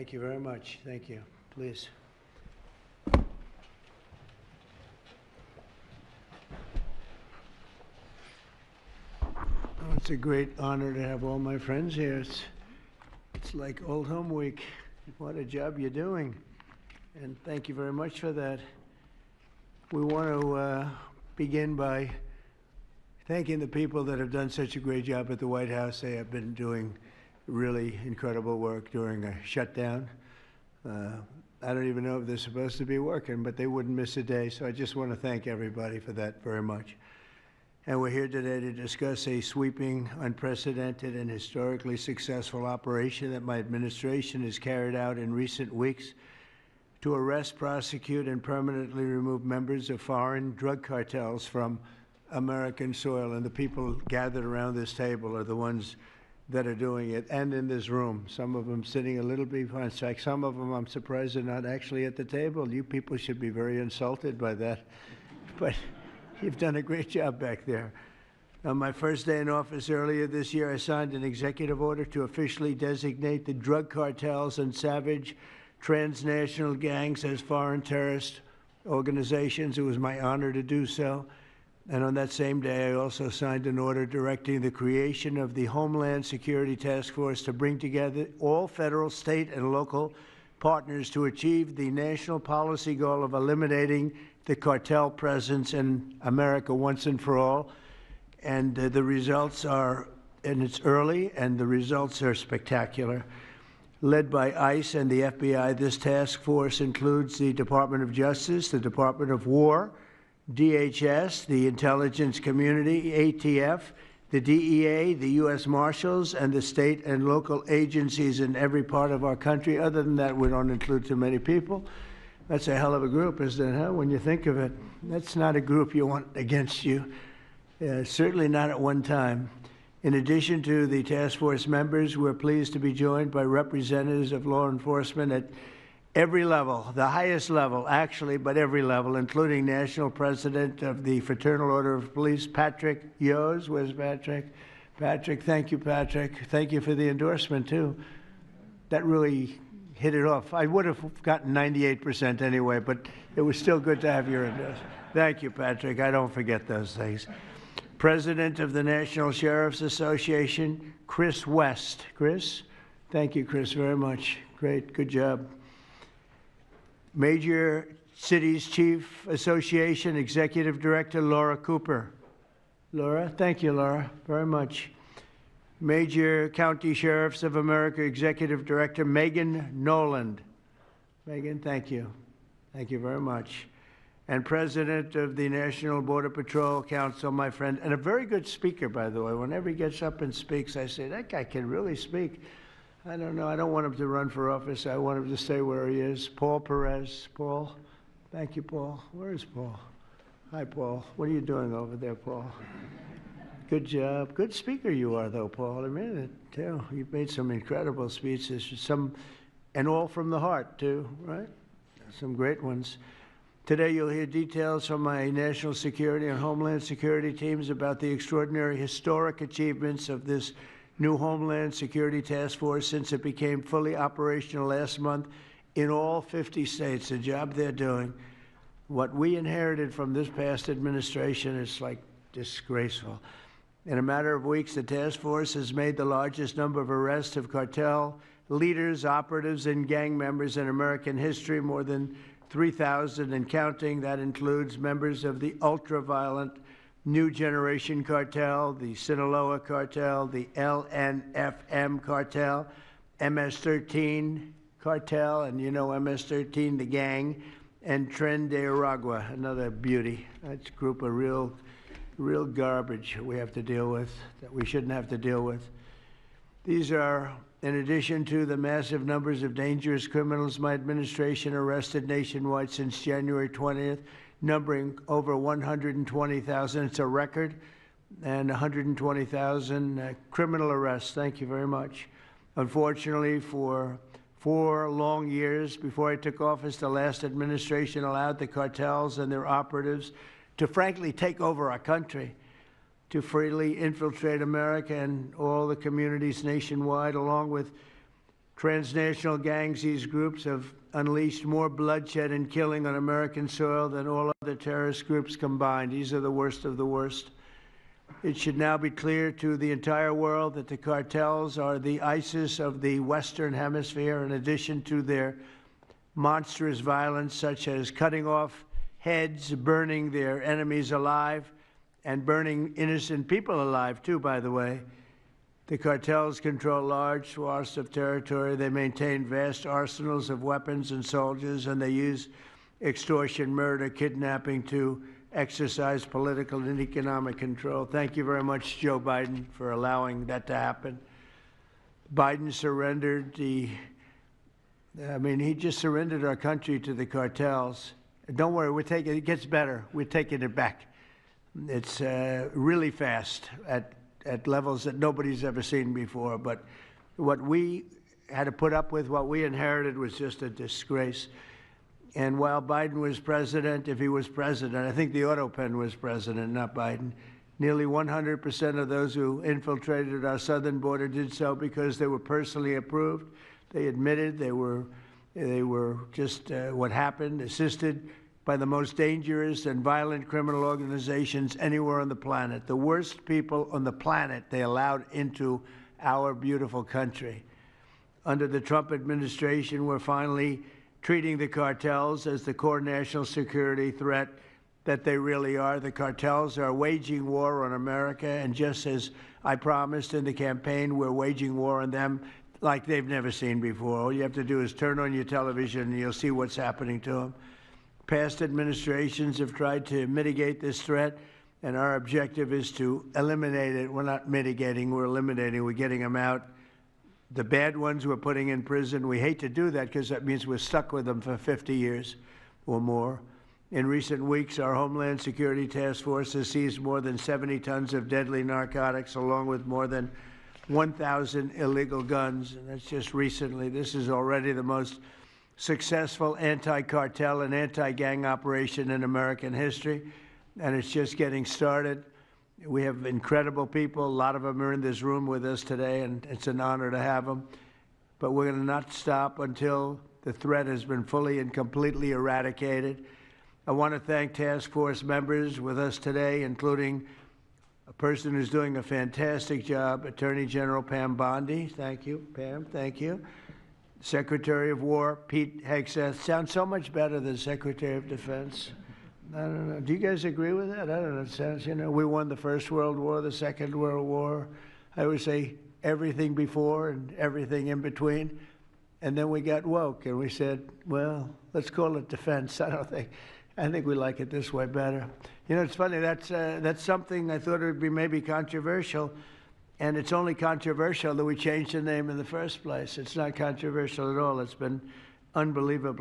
Thank you very much. Thank you. Please. Oh, it's a great honor to have all my friends here. It's like old home week. What a job you're doing. And thank you very much for that. We want to begin by thanking the people that have done such a great job at the White House. They have been doing really incredible work during a shutdown. I don't even know if they're supposed to be working, but they wouldn't miss a day. So I just want to thank everybody for that very much. And we're here today to discuss a sweeping, unprecedented, and historically successful operation that my administration has carried out in recent weeks to arrest, prosecute, and permanently remove members of foreign drug cartels from American soil. And the people gathered around this table are the ones that are doing it, and in this room. Some of them sitting a little behind. In fact, some of them, I'm surprised they're not actually at the table. You people should be very insulted by that. But you've done a great job back there. On my first day in office earlier this year, I signed an executive order to officially designate the drug cartels and savage transnational gangs as foreign terrorist organizations. It was my honor to do so. And on that same day, I also signed an order directing the creation of the Homeland Security Task Force to bring together all federal, state, and local partners to achieve the national policy goal of eliminating the cartel presence in America once and for all. And the results are, and it's early, and the results are spectacular. Led by ICE and the FBI, this task force includes the Department of Justice, the Department of War, DHS, the intelligence community, ATF, the DEA, the U.S. Marshals, and the state and local agencies in every part of our country. Other than that, we don't include too many people. That's a hell of a group, isn't it, huh? When you think of it, that's not a group you want against you, certainly not at one time. In addition to the task force members, we're pleased to be joined by representatives of law enforcement at every level, the highest level, actually, but every level, including National President of the Fraternal Order of Police, Patrick Yos. Where's Patrick? Patrick, thank you, Patrick. Thank you for the endorsement, too. That really hit it off. I would have gotten 98% anyway, but it was still good to have your endorsement. Thank you, Patrick. I don't forget those things. President of the National Sheriff's Association, Chris West. Chris? Thank you, Chris, very much. Great. Good job. Major Cities Chief Association Executive Director Laura Cooper. Laura, thank you, Laura, very much. Major County Sheriffs of America Executive Director Megan Noland. Megan, thank you. Thank you very much. And President of the National Border Patrol Council, my friend, and a very good speaker, by the way. Whenever he gets up and speaks, I say, that guy can really speak. I don't know. I don't want him to run for office. I want him to stay where he is. Paul Perez. Paul? Thank you, Paul. Where is Paul? Hi, Paul. What are you doing over there, Paul? Good job. Good speaker you are, though, Paul. I mean it, too. You've made some incredible speeches, and all from the heart, too, right? Some great ones. Today, you'll hear details from my national security and homeland security teams about the extraordinary historic achievements of this new Homeland Security Task Force since it became fully operational last month in all 50 states. The job they're doing. What we inherited from this past administration is like disgraceful. In a matter of weeks, the task force has made the largest number of arrests of cartel leaders, operatives, and gang members in American history, more than 3,000 and counting. That includes members of the ultra-violent New Generation Cartel, the Sinaloa Cartel, the LNFM Cartel, MS-13 Cartel, and you know MS-13, the gang, and Tren de Aragua, another beauty. That's a group of real garbage we have to deal with, that we shouldn't have to deal with. These are, in addition to the massive numbers of dangerous criminals my administration arrested nationwide since January 20th, numbering over 120,000. It's a record, and 120,000 criminal arrests. Thank you very much. Unfortunately, for 4 long years before I took office, the last administration allowed the cartels and their operatives to frankly take over our country, to freely infiltrate America and all the communities nationwide, along with Transnational gangs, these groups have unleashed more bloodshed and killing on American soil than all other terrorist groups combined. These are the worst of the worst. It should now be clear to the entire world that the cartels are the ISIS of the Western Hemisphere, in addition to their monstrous violence, such as cutting off heads, burning their enemies alive, and burning innocent people alive, too, by the way. The cartels control large swaths of territory. They maintain vast arsenals of weapons and soldiers, and they use extortion, murder, kidnapping to exercise political and economic control. Thank you very much, Joe Biden, for allowing that to happen. Biden surrendered he just surrendered our country to the cartels. Don't worry, it gets better. We're taking it back. It's really fast at levels that nobody's ever seen before. But what we had to put up with, what we inherited, was just a disgrace. And while Biden was president, if he was president, I think the auto pen was president, not Biden, nearly 100% of those who infiltrated our southern border did so because they were personally approved. They admitted they were just what happened, assisted by the most dangerous and violent criminal organizations anywhere on the planet. The worst people on the planet they allowed into our beautiful country. Under the Trump administration, we're finally treating the cartels as the core national security threat that they really are. The cartels are waging war on America, and just as I promised in the campaign, we're waging war on them like they've never seen before. All you have to do is turn on your television and you'll see what's happening to them. Past administrations have tried to mitigate this threat, and our objective is to eliminate it. We're not mitigating, we're eliminating. We're getting them out. The bad ones we're putting in prison. We hate to do that because that means we're stuck with them for 50 years or more. In recent weeks, our Homeland Security Task Force has seized more than 70 tons of deadly narcotics, along with more than 1,000 illegal guns, and that's just recently. This is already the most successful anti-cartel and anti-gang operation in American history, and it's just getting started. We have incredible people. A lot of them are in this room with us today, and it's an honor to have them. But we're going to not stop until the threat has been fully and completely eradicated. I want to thank task force members with us today, including a person who's doing a fantastic job, Attorney General Pam Bondi. Thank you, Pam. Thank you. Secretary of War Pete Hegseth. Sounds so much better than Secretary of Defense. I don't know. Do you guys agree with that? I don't know. It sounds, we won the First World War, the Second World War. I would say everything before and everything in between. And then we got woke and we said, well, let's call it defense. I think we like it this way better. It's funny. That's something I thought it would be maybe controversial. And it's only controversial that we changed the name in the first place. It's not controversial at all. It's been unbelievably